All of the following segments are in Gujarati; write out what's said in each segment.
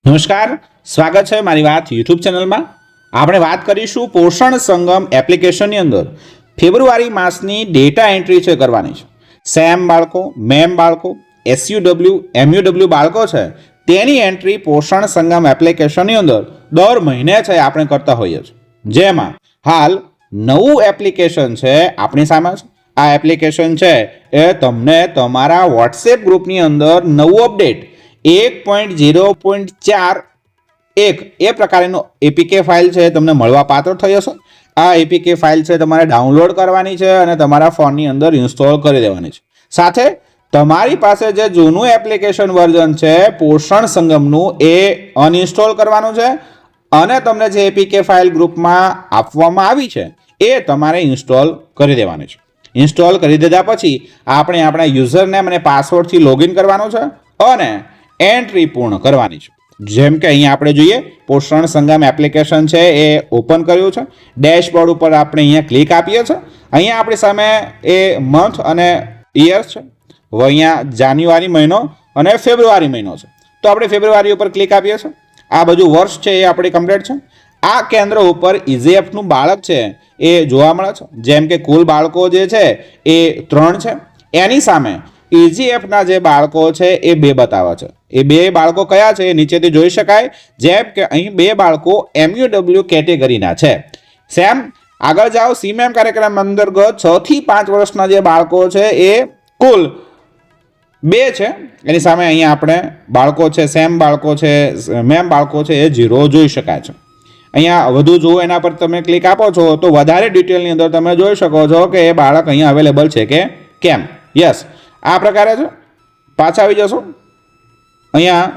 નમસ્કાર, સ્વાગત છે મારી વાત યુટ્યુબ ચેનલમાં. આપણે વાત કરીશું પોષણ સંગમ એપ્લિકેશનની અંદર ફેબ્રુઆરી માસની ડેટા એન્ટ્રી છે કરવાની છે. સેમ બાળકો, મેમ બાળકો, એસયુડબલ્યુ, એમયુડબલ્યુ બાળકો છે તેની એન્ટ્રી પોષણ સંગમ એપ્લિકેશનની અંદર દર મહિને છે આપણે કરતા હોઈએ છીએ. જેમાં હાલ નવું એપ્લિકેશન છે આપણી સામે છે. આ એપ્લિકેશન છે એ તમને તમારા વોટ્સએપ ગ્રુપની અંદર નવું અપડેટ 1.0.4 એ પ્રકારનો એપીકે ફાઇલ છે તમને મળવા પાત્ર થઈ હશે. આ એપીકે ફાઇલ છે તમારે ડાઉનલોડ કરવાની છે અને તમારા ફોનની અંદર ઇન્સ્ટોલ કરી દેવાની છે. સાથે તમારી પાસે જે જૂનું એપ્લિકેશન વર્ઝન છે પોષણ સંગમનું એ અનઇન્સ્ટોલ કરવાનું છે અને તમને જે એપીકે ફાઇલ ગ્રુપમાં આપવામાં આવી છે એ તમારે ઇન્સ્ટોલ કરી દેવાની છે. ઇન્સ્ટોલ કરી દીધા પછી આપણે આપણા યુઝરનેમ અને પાસવર્ડથી લોગિન કરવાનું છે અને એન્ટ્રી પૂર્ણ કરવાની છે. જેમ કે અહીંયા આપણે જોઈએ પોષણ સંગમ એપ્લિકેશન છે એ ઓપન કર્યું છે. ડેશબોર્ડ ઉપર આપણે અહીંયા ક્લિક આપીએ છીએ. અહીંયા આપણી સામે એ મંથ અને યર છે. હવે અહીંયા જાન્યુઆરી મહિનો અને ફેબ્રુઆરી મહિનો છે તો આપણે ફેબ્રુઆરી ઉપર ક્લિક આપીએ છીએ. આ બધું વર્ષ છે એ આપણે કમ્પ્લીટ છે. આ કેન્દ્ર ઉપર ઇઝેએફનું બાળક છે એ જોવા મળે છે. જેમ કે કુલ બાળકો જે છે એ 3 છે. એની સામે ઇજીએફના જે બાળકો છે એ 2 બતાવે છે. એ 2 બાળકો કયા છે એ નીચેથી જોઈ શકાય. જેમ કે અહીં 2 બાળકો એમયુડબલ્યુ કેટેગરીના છે. સેમ આગળ જાઓ સીમેમ કાર્યક્રમ અંતર્ગત 6 થી 5 વર્ષના જે બાળકો છે એ કુલ 2 છે. એની સામે અહીંયા આપણે બાળકો છે સેમ બાળકો છે મેમ બાળકો છે એ 0 જોઈ શકાય છે. અહીંયા વધુ જુઓ એના પર તમે ક્લિક આપો છો તો વધારે ડિટેલની અંદર તમે જોઈ શકો છો કે એ બાળક અહીંયા અવેલેબલ છે કે કેમ. યસ, આ પ્રકારે છે. પાછા આવી જશો અહીંયા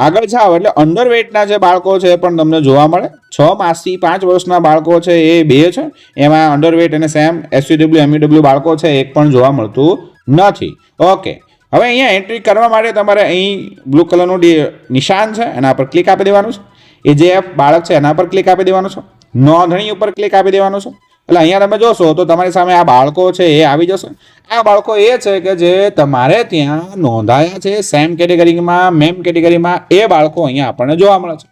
આગળ જાઓ એટલે અંડરવેટના જે બાળકો છે પણ તમને જોવા મળે. 6 માસથી 5 વર્ષના બાળકો છે એ 2 છે. એમાં અંડરવેટ અને સેમ એસયુડબલ્યુ એમયુડબલ્યુ બાળકો છે એક પણ જોવા મળતું નથી. ઓકે, હવે અહીંયા એન્ટ્રી કરવા માટે તમારે અહીં બ્લુ કલરનું નિશાન છે એના પર ક્લિક આપી દેવાનું છે. એ જે બાળક છે એના પર ક્લિક આપી દેવાનું છે. નોંધણી ઉપર ક્લિક આપી દેવાનું છે. એટલે અહીંયા તમે જોશો તો તમારી સામે આ બાળકો છે એ આવી જશે. આ બાળકો એ છે કે જે તમારે ત્યાં નોંધાયા છે સેમ કેટેગરીમાં મેમ કેટેગરીમાં એ બાળકો અહીંયા આપણને જોવા મળે છે.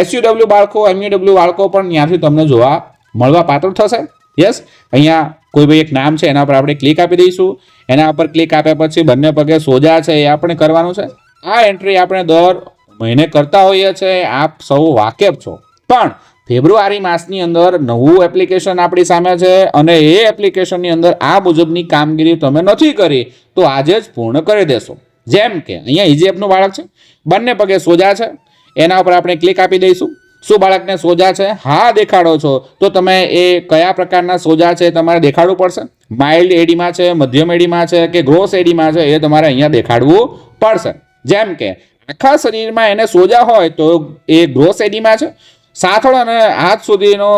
એસયુડબલ્યુ બાળકો એમયુડબલ્યુ બાળકો પણ ત્યાંથી તમને જોવા મળવા પાત્ર થશે. યસ, અહીંયા કોઈ ભાઈ એક નામ છે એના પર આપણે ક્લિક આપી દઈશું. એના પર ક્લિક આપ્યા પછી બંને પગે સોજા છે એ આપણે કરવાનું છે. આ એન્ટ્રી આપણે દર મહિને કરતા હોઈએ છીએ, આપ સૌ વાકેફ છો. પણ ફેબ્રુઆરી માસની અંદર નવું એપ્લિકેશન આપણી સામે છે અને એ એપ્લિકેશનની અંદર આ મુજબની કામગીરી તમે નથી કરી તો આજે જ પૂર્ણ કરી દેશો. જેમ કે અહીંયા ઇજીએફનું બાળક છે, બંને પગે સોજા છે, એના ઉપર આપણે ક્લિક આપી દઈશું. શું બાળકને સોજા છે? હા દેખાડો છો તો તમે એ કયા પ્રકારના સોજા છે તમારે દેખાડવું પડશે. માઇલ્ડ એડીમાં છે, મધ્યમ એડીમાં છે કે ગ્રોસ એડીમાં છે એ તમારે અહીંયા દેખાડવું પડશે. જેમ કે આખા શરીરમાં એને સોજા હોય તો એ ગ્રોસ એડીમાં છે. સાથળ અને હાથ સુધીનો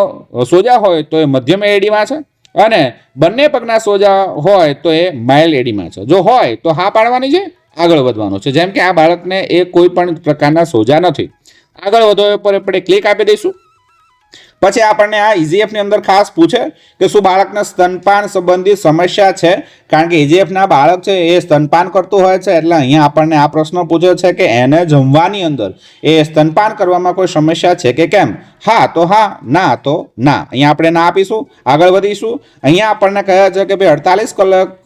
સોજા હોય તો એ મધ્યમ એડીમાં છે અને બંને પગના સોજા હોય તો એ માઇલ્ડ એડીમાં છે. જો હોય તો હા પાડવાની છે, આગળ વધવાનું છે. જેમ કે આ બાળકને એ કોઈ પણ પ્રકારના સોજા નથી. આગળ વધો પર આપણે ક્લિક આપી દઈશું. પછી આપણને આ ઇજીએફની અંદર ખાસ પૂછે કે શું બાળકને સ્તનપાન સંબંધિત સમસ્યા છે. કારણ કે ઇજીએફના બાળક છે એ સ્તનપાન કરતું હોય છે એટલે અહીંયા આપણને આ પ્રશ્ન પૂછે છે કે એને જમવાની અંદર એ સ્તનપાન કરવામાં કોઈ સમસ્યા છે કે કેમ. હા તો હા, ના તો ના. અહીંયા આપણે ના આપીશું, આગળ વધીશું. અહીંયા આપણને કહે છે કે ભાઈ 48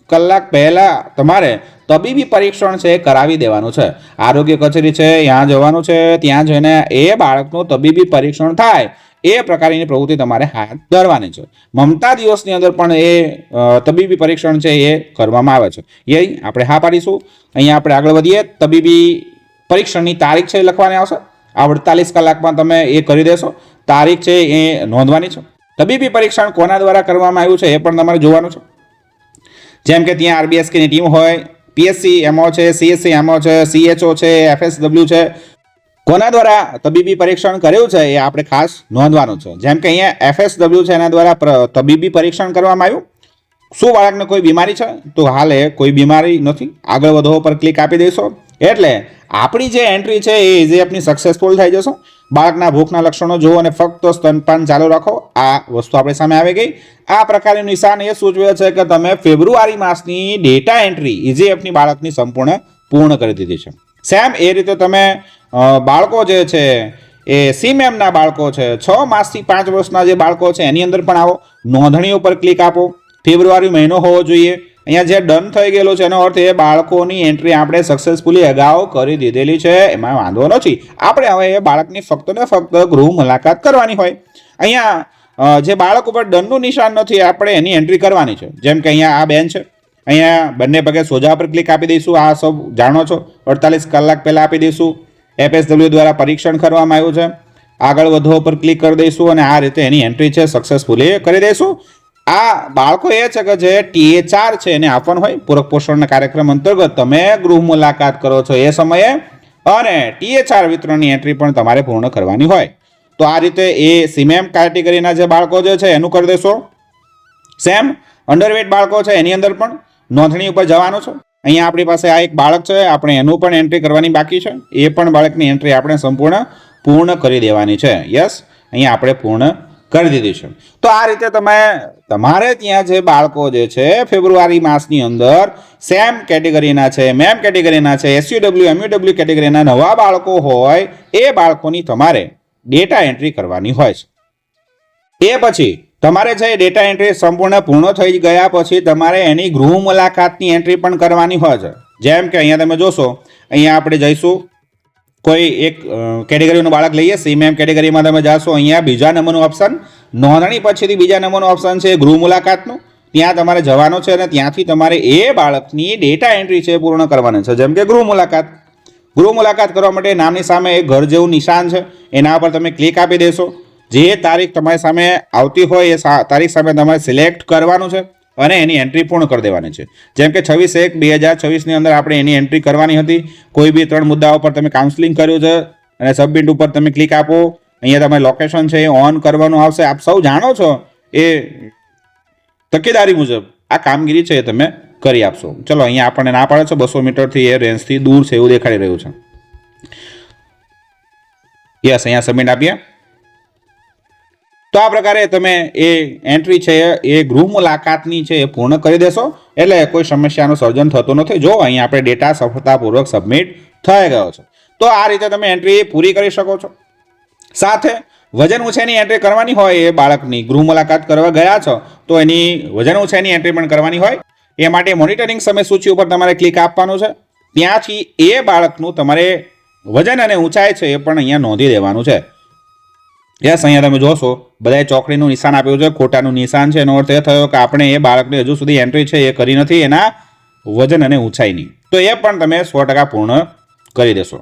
કલાક પહેલાં તમારે તબીબી પરીક્ષણ છે એ કરાવી દેવાનું છે. આરોગ્ય કચેરી છે ત્યાં જવાનું છે. ત્યાં જઈને એ બાળકનું તબીબી પરીક્ષણ થાય એ પ્રકારની પ્રવૃત્તિ તમારે હાથ ધરવાની છે. મમતા દિવસની અંદર પણ એ તબીબી પરીક્ષણ છે એ કરવામાં આવે છે. એ આપણે હા પાડીશું. અહીંયા આપણે આગળ વધીએ. તબીબી પરીક્ષણની તારીખ છે એ લખવાની આવશે. આ 48 કલાકમાં તમે એ કરી દેશો. તારીખ છે એ નોંધવાની છે. તબીબી પરીક્ષણ કોના દ્વારા કરવામાં આવ્યું છે એ પણ તમારે જોવાનું છે. જેમ કે ત્યાં આરબીએસકેની ટીમ હોય, પીએસસી એમઓ છે, સીએસસી એમઓ છે, સીએચઓ છે, એફએસડબલ્યુ છે, કોના દ્વારા તબીબી પરીક્ષણ કર્યું છે એ આપણે ખાસ નોંધવાનું છે. જેમ કે અહીંયા એફએસડબલ્યુ છે એના દ્વારા તબીબી પરીક્ષણ કરવામાં આવ્યું. શું બાળકને કોઈ બીમારી છે? તો હાલે કોઈ બીમારી નથી. આગળ વધો પર ક્લિક આપી દઈશો એટલે આપણી જે એન્ટ્રી છે એ ઇઝીએફની સક્સેસફુલ થઈ જશે. બાળકના ભૂખના લક્ષણો જુઓ અને ફક્ત સ્તનપાન ચાલુ રાખો. આ વસ્તુ આપણી સામે આવી ગઈ. આ પ્રકારનું નિશાન એ સૂચવે છે કે તમે ફેબ્રુઆરી માસની ડેટા એન્ટ્રી ઇઝીએફની બાળકની સંપૂર્ણ પૂર્ણ કરી દીધી છે. સેમ એ રીતે તમે બાળકો જે છે એ સીમેમના બાળકો છે, 6 માસથી 5 વર્ષના જે બાળકો છે એની અંદર પણ આવો. નોંધણી ઉપર ક્લિક આપો. ફેબ્રુઆરી મહિનો હોવો જોઈએ. અહીંયા જે ડન થઈ ગયેલું છે એનો અર્થ એ બાળકોની એન્ટ્રી આપણે સક્સેસફુલી અગાઉ કરી દીધેલી છે, એમાં વાંધો નથી. આપણે હવે એ બાળકની ફક્ત ને ફક્ત ગૃહ મુલાકાત કરવાની હોય. અહીંયા જે બાળક ઉપર ડનનું નિશાન નથી, આપણે એની એન્ટ્રી કરવાની છે. જેમ કે અહીંયા આ બેન છે, અહીંયા બંને પગે સોજા પર ક્લિક આપી દઈશું. આ સૌ જાણો છો, 48 કલાક પહેલાં આપી દઈશું. FSW દ્વારા પરીક્ષણ કરવામાં આવ્યું છે. આગળ વધો પર ક્લિક કરી દઈશું અને આ રીતે એની એન્ટ્રી છે સક્સેસફુલી કરી દઈશું. આ બાળકો એ છે કે જે TA4 છે એને આપવાનું હોય. પૂરક પોષણના કાર્યક્રમ અંતર્ગત તમે ગૃહ મુલાકાત કરો છો એ સમયે, અને TA4 વિતરણની એન્ટ્રી પણ તમારે પૂર્ણ કરવાની હોય. તો આ રીતે એ સીમેમ કેટેગરીના જે બાળકો જે છે એનું કરી દેશો. સેમ અંડરવેટ બાળકો છે એની અંદર પણ નોંધણી ઉપર જવાનું છે. અહીંયા આપણી પાસે આ એક બાળક છે, આપણે એનું પણ એન્ટ્રી કરવાની બાકી છે. એ પણ બાળકની એન્ટ્રી આપણે સંપૂર્ણ પૂર્ણ કરી દેવાની છે. યસ, અહીંયા આપણે પૂર્ણ કરી દીધી છે. તો આ રીતે તમે તમારે ત્યાં જે બાળકો જે છે ફેબ્રુઆરી માસની અંદર સેમ કેટેગરીના છે, મેમ કેટેગરીના છે, SUW MUW કેટેગરીના નવા બાળકો હોય એ બાળકોની તમારે ડેટા એન્ટ્રી કરવાની હોય છે. એ પછી તમારે છે ડેટા એન્ટ્રી સંપૂર્ણ પૂર્ણ થઈ ગયા પછી તમારે એની ગૃહ મુલાકાતની એન્ટ્રી પણ કરવાની હોય છે. જેમ કે અહીંયા તમે જોશો, અહીંયા આપણે જઈશું, કોઈ એક કેટેગરીનું બાળક લઈએ, સીમેમ કેટેગરીમાં તમે જાશો, અહીંયા બીજા નંબરનું ઓપ્શન, નોંધણી પછીથી બીજા નંબરનું ઓપ્શન છે ગૃહ મુલાકાતનું. ત્યાં તમારે જવાનું છે અને ત્યાંથી તમારે એ બાળકની ડેટા એન્ટ્રી છે પૂર્ણ કરવાની છે. જેમ કે ગૃહ મુલાકાત કરવા માટે નામની સામે એક ઘર જેવું નિશાન છે, એના પર તમે ક્લિક આપી દેશો. જે તારીખ તમારી સામે આવતી હોય એ તારીખ સામે તમારે સિલેક્ટ કરવાનું છે અને એની એન્ટ્રી પૂર્ણ કરી દેવાની છે. જેમ કે 26/1/2024ની અંદર આપણે એની એન્ટ્રી કરવાની હતી. કોઈ બી 3 મુદ્દાઓ પર તમે કાઉન્સલિંગ કર્યું છે અને સબમિટ ઉપર તમે ક્લિક આપો. અહીંયા તમારે લોકેશન છે એ ઓન કરવાનું આવશે. આપ સૌ જાણો છો એ તકેદારી મુજબ આ કામગીરી છે એ તમે કરી આપશો. ચલો, અહીંયા આપણને ના પાડે છે 200 મીટરથી એ રેન્જથી દૂર છે એવું દેખાડી રહ્યું છે. યસ, અહીંયા સબમિટ આપીએ. તો આ પ્રકારે તમે એ એન્ટ્રી છે એ ગૃહ મુલાકાતની છે એ પૂર્ણ કરી દેશો એટલે કોઈ સમસ્યાનું સર્જન થતું નથી. જો અહીંયા આપણે ડેટા સફળતાપૂર્વક સબમિટ થઈ ગયો છે. તો આ રીતે તમે એન્ટ્રી પૂરી કરી શકો છો. સાથે વજન ઊંચાઈની એન્ટ્રી કરવાની હોય એ બાળકની ગૃહ મુલાકાત કરવા ગયા છો તો એની વજન ઊંચાઈની એન્ટ્રી પણ કરવાની હોય. એ માટે મોનિટરિંગ સમય સૂચિ ઉપર તમારે ક્લિક આપવાનું છે. ત્યાંથી એ બાળકનું તમારે વજન અને ઊંચાઈ છે એ પણ અહીંયા નોંધી દેવાનું છે. યસ, અહીંયા તમે જોશો બધાએ ચોકડીનું નિશાન આપ્યું છે, ખોટાનું નિશાન છે. એનો અર્થ એ થયો કે આપણે એ બાળકને હજુ સુધી એન્ટ્રી છે એ કરી નથી એના વજન અને ઊંચાઈની. તો એ પણ તમે 100% પૂર્ણ કરી દેશો.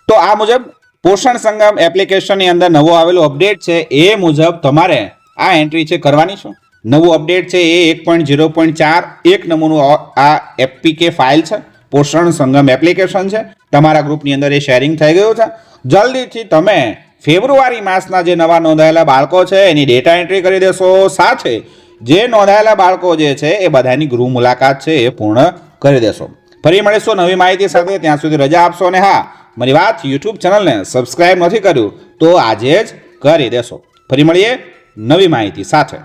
તો આ મુજબ પોષણ સંગમ એપ્લિકેશનની અંદર નવો આવેલો અપડેટ છે એ મુજબ તમારે આ એન્ટ્રી છે કરવાની છે. નવું અપડેટ છે એ 1.0.4 એક નંબરનું આ એપીકે ફાઇલ છે, પોષણ સંગમ એપ્લિકેશન છે. તમારા ગ્રુપની અંદર એ શેરિંગ થઈ ગયું છે. જલ્દીથી તમે ફેબ્રુઆરી માસના જે નવા નોંધાયેલા બાળકો છે એની ડેટા એન્ટ્રી કરી દેશો. સાથે જે નોંધાયેલા બાળકો જે છે એ બધાની ગૃહ મુલાકાત છે એ પૂર્ણ કરી દેશો. ફરી મળીશું નવી માહિતી સાથે. ત્યાં સુધી રજા આપશો. અને હા, મારી વાત યુટ્યુબ ચેનલને સબસ્ક્રાઇબ નથી કર્યું તો આજે જ કરી દેશો. ફરી મળીએ નવી માહિતી સાથે.